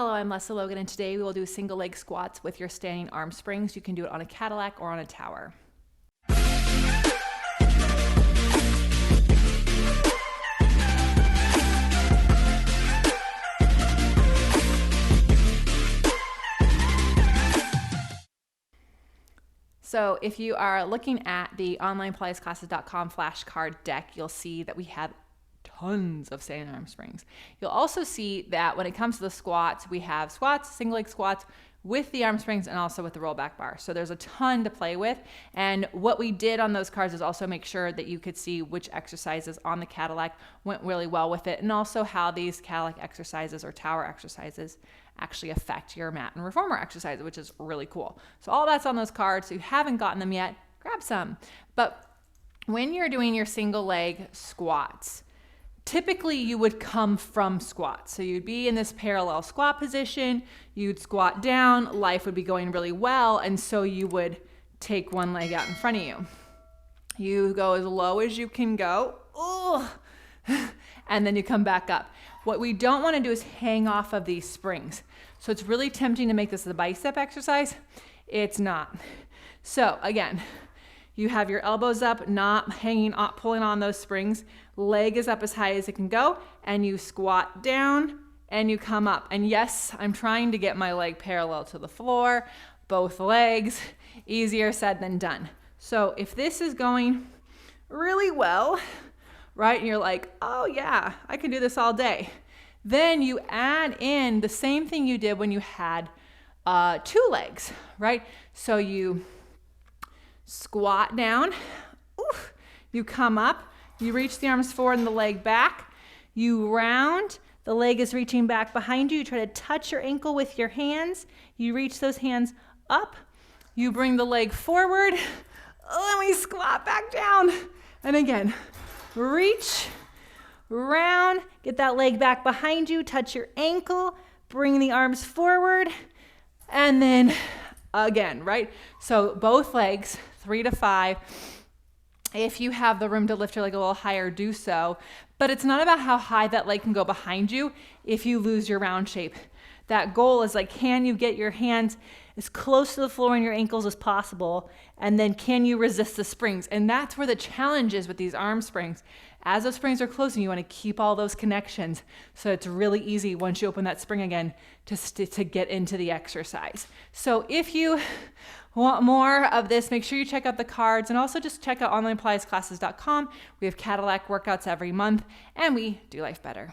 Hello, I'm Lesley Logan, and today we will do single leg squats with your standing arm springs. You can do it on a Cadillac or on a tower. So if you are looking at the online pilatesclasses.com flashcard deck, you'll see that we have tons of standing arm springs. You'll also see that when it comes to the squats, we have squats, single leg squats with the arm springs and also with the rollback bar. So there's a ton to play with. And what we did on those cards is also make sure that you could see which exercises on the Cadillac went really well with it, and also how these Cadillac exercises or tower exercises actually affect your mat and reformer exercise, which is really cool. So all that's on those cards. So if you haven't gotten them yet, grab some. But when you're doing your single leg squats, typically you would come from squats. So you'd be in this parallel squat position, you'd squat down, life would be going really well, and so you would take one leg out in front of you. You go as low as you can go, and then you come back up. What we don't want to do is hang off of these springs. So it's really tempting to make this the bicep exercise. It's not. So again, you have your elbows up, not hanging up, pulling on those springs. Leg is up as high as it can go, and you squat down and you come up. And yes, I'm trying to get my leg parallel to the floor, both legs. Easier said than done. So if this is going really well, right, and you're like, oh yeah, I can do this all day, then you add in the same thing you did when you had two legs, right? So you squat down, you come up, you reach the arms forward and the leg back, you round, the leg is reaching back behind you, you try to touch your ankle with your hands, you reach those hands up, you bring the leg forward, and we squat back down, and again, reach, round, get that leg back behind you, touch your ankle, bring the arms forward, and then again, right? So both legs, 3 to 5. If you have the room to lift your leg a little higher, do so. But it's not about how high that leg can go behind you if you lose your round shape. That goal is like, can you get your hands as close to the floor and your ankles as possible? And then can you resist the springs? And that's where the challenge is with these arm springs. As those springs are closing, you want to keep all those connections. So it's really easy once you open that spring again to get into the exercise. So if you want more of this, make sure you check out the cards, and also just check out onlinepilatesclasses.com. We have Cadillac workouts every month, and we do life better.